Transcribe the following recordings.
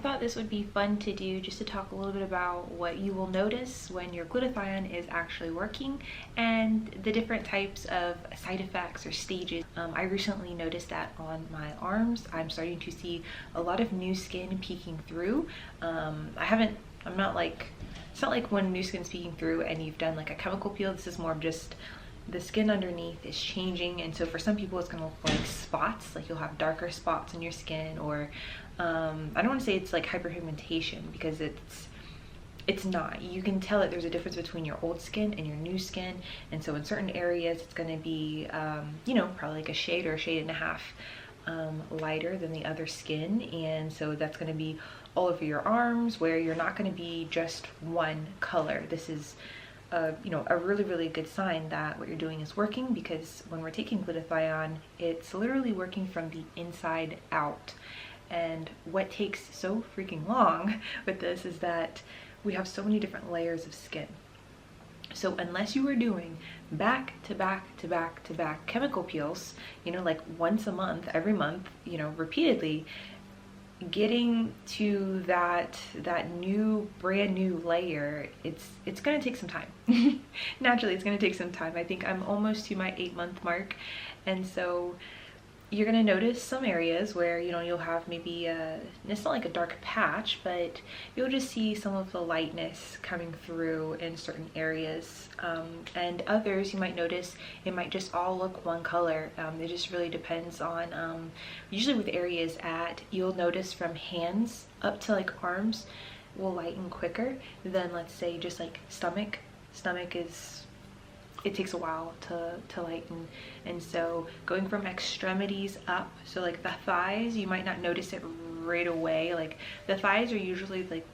thought this would be fun to do, just to talk a little bit about what you will notice when your glutathione is actually working and the different types of side effects or stages. I recently noticed that on my arms. I'm starting to see a lot of new skin peeking through. It's not like when new skin's peeking through and you've done like a chemical peel. This is more of just the skin underneath is changing, and so for some people it's gonna look like spots, like you'll have darker spots in your skin, or I don't want to say it's like hyperpigmentation, because it's not. You can tell that there's a difference between your old skin and your new skin, and so in certain areas it's going to be you know, probably like a shade or a shade and a half lighter than the other skin, and so that's going to be all over your arms, where you're not going to be just one color. This is you know, a really good sign that what you're doing is working, because when we're taking glutathione, it's literally working from the inside out. And what takes so freaking long with this is that we have so many different layers of skin. So unless you are doing back to back to back to back chemical peels, you know, like once a month, every month, you know, repeatedly, getting to that new brand new layer, it's gonna take some time. Naturally, it's gonna take some time. I think I'm almost to my 8-month mark, and so you're gonna notice some areas where, you know, you'll have maybe it's not like a dark patch, but you'll just see some of the lightness coming through in certain areas, and others you might notice it might just all look one color. It just really depends on usually with areas you'll notice from hands up to like arms will lighten quicker than, let's say, just like stomach. It takes a while to lighten, and so going from extremities up, so like the thighs, you might not notice it right away. Like the thighs are usually like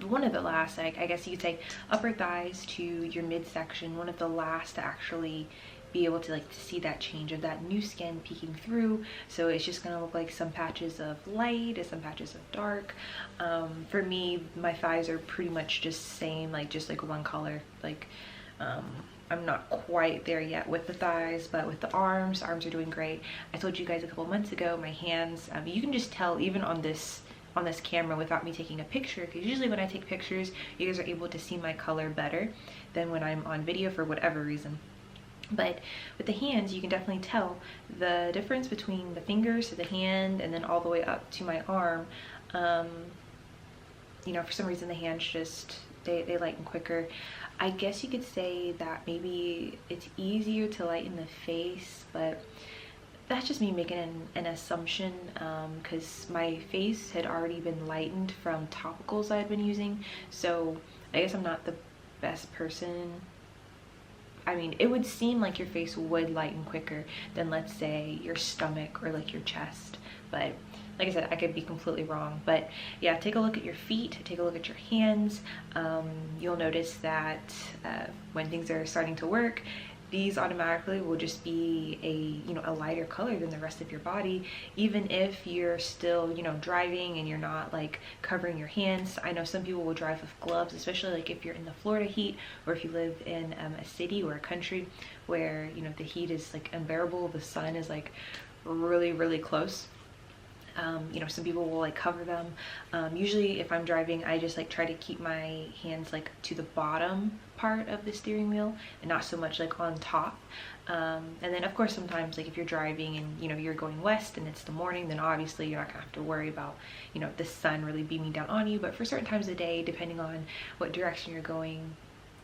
one of the last, like, I guess you could say upper thighs to your midsection, one of the last to actually be able to like to see that change of that new skin peeking through. So it's just gonna look like some patches of light and some patches of dark. For me, my thighs are pretty much just same, like just like one color. Like I'm not quite there yet with the thighs, but with the arms are doing great. I told you guys a couple months ago, my hands, you can just tell even on this camera without me taking a picture, because usually when I take pictures you guys are able to see my color better than when I'm on video for whatever reason. But with the hands, you can definitely tell the difference between the fingers to the hand and then all the way up to my arm. You know, for some reason the hands just, they lighten quicker. I guess you could say that maybe it's easier to lighten the face, but that's just me making an assumption, because my face had already been lightened from topicals I had been using, so I guess I'm not the best person. I mean, it would seem like your face would lighten quicker than, let's say, your stomach or like your chest, but like I said, I could be completely wrong. But yeah, take a look at your feet, take a look at your hands. You'll notice that when things are starting to work, these automatically will just be a lighter color than the rest of your body, even if you're still, you know, driving and you're not like covering your hands. I know some people will drive with gloves, especially like if you're in the Florida heat, or if you live in a city or a country where, you know, the heat is like unbearable, the sun is like really close. You know, some people will like cover them. Usually if I'm driving, I just like try to keep my hands like to the bottom part of the steering wheel and not so much like on top. And then of course sometimes like if you're driving and, you know, you're going west and it's the morning, then obviously you're not gonna have to worry about, you know, the sun really beaming down on you. But for certain times of the day, depending on what direction you're going,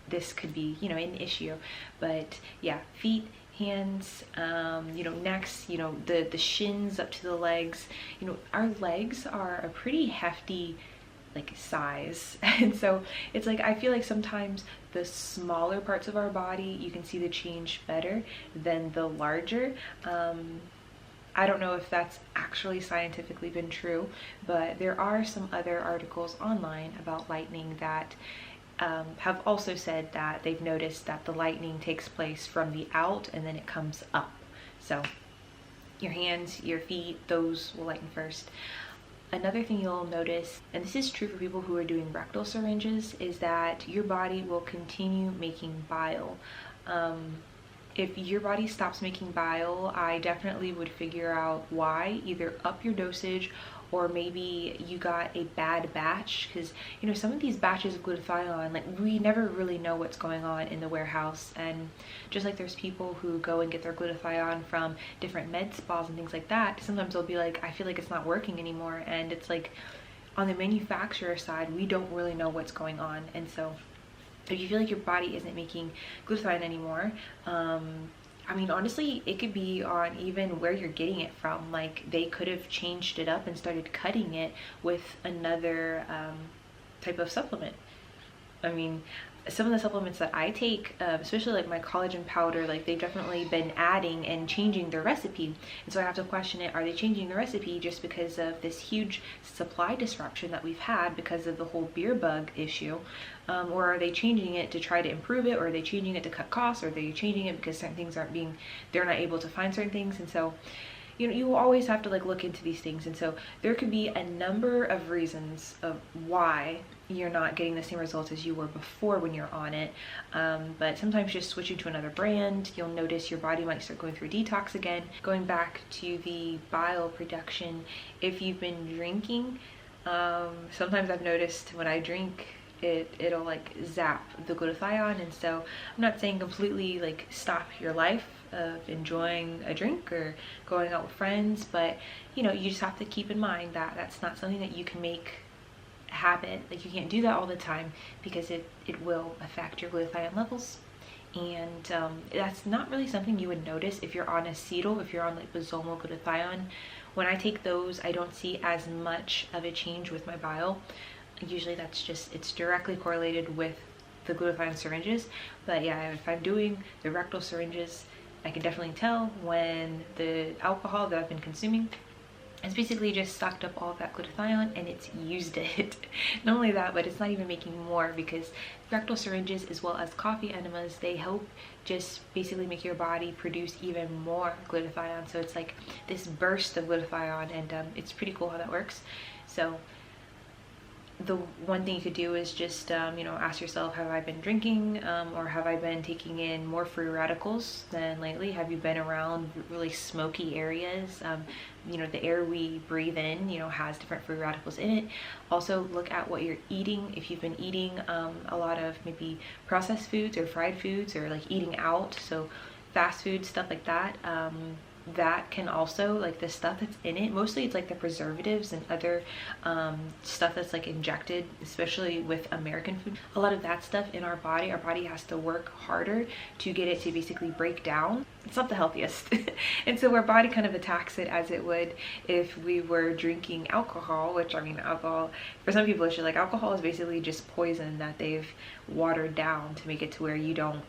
this could be, you know, an issue. But yeah, feet, hands, you know, necks, you know, the shins up to the legs. You know, our legs are a pretty hefty like size, and so it's like I feel like sometimes the smaller parts of our body you can see the change better than the larger. I don't know if that's actually scientifically been true, but there are some other articles online about lightening that have also said that they've noticed that the lightening takes place from the out and then it comes up. So your hands, your feet, those will lighten first. Another thing you'll notice, and this is true for people who are doing rectal syringes, is that your body will continue making bile. If your body stops making bile, I definitely would figure out why, either up your dosage or maybe you got a bad batch, because you know, some of these batches of glutathione, like, we never really know what's going on in the warehouse. And just like there's people who go and get their glutathione from different med spas and things like that, sometimes they'll be like, I feel like it's not working anymore. And it's like, on the manufacturer side, we don't really know what's going on. And so if you feel like your body isn't making glutathione anymore, I mean, honestly, it could be on even where you're getting it from. Like, they could have changed it up and started cutting it with another type of supplement. I mean, some of the supplements that I take, especially like my collagen powder, like, they've definitely been adding and changing their recipe. And so I have to question it, are they changing the recipe just because of this huge supply disruption that we've had because of the whole beer bug issue? Or are they changing it to try to improve it? Or are they changing it to cut costs? Or are they changing it because certain things they're not able to find certain things? And so, you know, you always have to like look into these things. And so there could be a number of reasons of why you're not getting the same results as you were before when you're on it. But sometimes just switching to another brand, you'll notice your body might start going through detox again. Going back to the bile production, if you've been drinking, sometimes I've noticed when I drink, it'll like zap the glutathione. And so I'm not saying completely like stop your life of enjoying a drink or going out with friends, but you know, you just have to keep in mind that that's not something that you can make happen. Like, you can't do that all the time, because it will affect your glutathione levels. And that's not really something you would notice if you're on acetyl, if you're on like liposomal glutathione. When I take those, I don't see as much of a change with my bile. Usually that's just, it's directly correlated with the glutathione syringes. But yeah, if I'm doing the rectal syringes, I can definitely tell when the alcohol that I've been consuming has basically just sucked up all of that glutathione and it's used it. Not only that, but it's not even making more, because rectal syringes, as well as coffee enemas, they help just basically make your body produce even more glutathione. So it's like this burst of glutathione, and it's pretty cool how that works. So the one thing you could do is just, you know, ask yourself, have I been drinking, or have I been taking in more free radicals than lately? Have you been around really smoky areas? You know, the air we breathe in, you know, has different free radicals in it. Also, look at what you're eating. If you've been eating a lot of maybe processed foods or fried foods, or like eating out, so fast food, stuff like that, that can also, like, the stuff that's in it, mostly it's like the preservatives and other stuff that's like injected, especially with American food. A lot of that stuff in our body has to work harder to get it to basically break down. It's not the healthiest. And so our body kind of attacks it as it would if we were drinking alcohol, which, I mean, alcohol, for some people it's just like, alcohol is basically just poison that they've watered down to make it to where you don't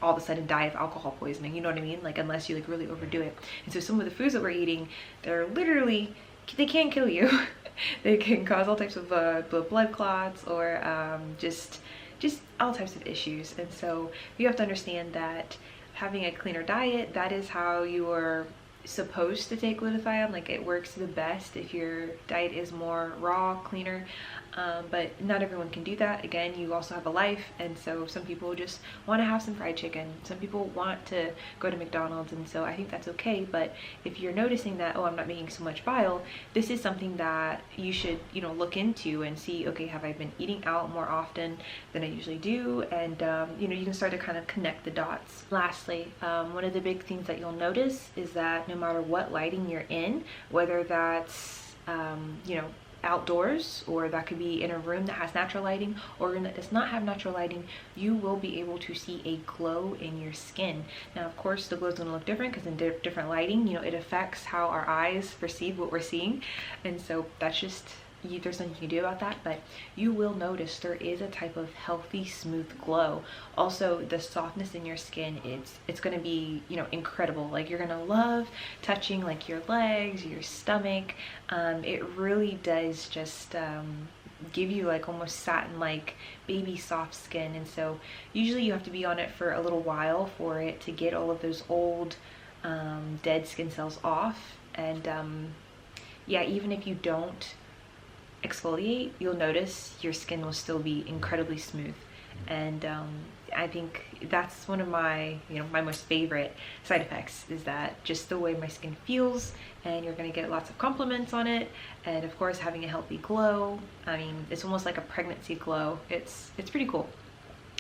all of a sudden die of alcohol poisoning, you know what I mean? Like, unless you like really overdo it. And so some of the foods that we're eating, they're literally, they can kill you. They can cause all types of blood clots, or just all types of issues. And so you have to understand that having a cleaner diet, that is how you are supposed to take glutathione. Like, it works the best if your diet is more raw, cleaner, but not everyone can do that. Again, you also have a life, and so some people just want to have some fried chicken, some people want to go to McDonald's, and so I think that's okay. But if you're noticing that, oh, I'm not making so much bile, this is something that you should, you know, look into and see, okay, have I been eating out more often than I usually do? And you know, you can start to kind of connect the dots. Lastly, one of the big things that you'll notice is that no matter what lighting you're in, whether that's you know, outdoors, or that could be in a room that has natural lighting or a room that does not have natural lighting, you will be able to see a glow in your skin. Now, of course, the glow is going to look different because in different lighting, you know, it affects how our eyes perceive what we're seeing. And so that's just, there's nothing you can do about that, but you will notice there is a type of healthy, smooth glow. Also, the softness in your skin, it's going to be, you know, incredible. Like, you're going to love touching like your legs, your stomach. It really does just give you like almost satin-like baby soft skin. And so usually you have to be on it for a little while for it to get all of those old dead skin cells off. And yeah, even if you don't exfoliate, you'll notice your skin will still be incredibly smooth. And I think that's one of my, my most favorite side effects, is that just the way my skin feels, and you're gonna get lots of compliments on it, and of course having a healthy glow. I mean, it's almost like a pregnancy glow. It's pretty cool.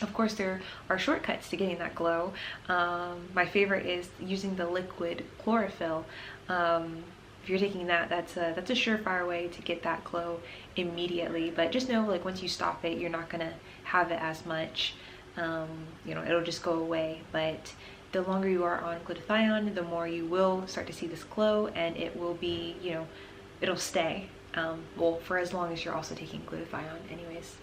Of course, there are shortcuts to getting that glow. My favorite is using the liquid chlorophyll. If you're taking that, that's a surefire way to get that glow immediately. But just know, like, once you stop it, you're not gonna have it as much. It'll just go away. But the longer you are on glutathione, the more you will start to see this glow, and it will be, it'll stay. Well, for as long as you're also taking glutathione anyways.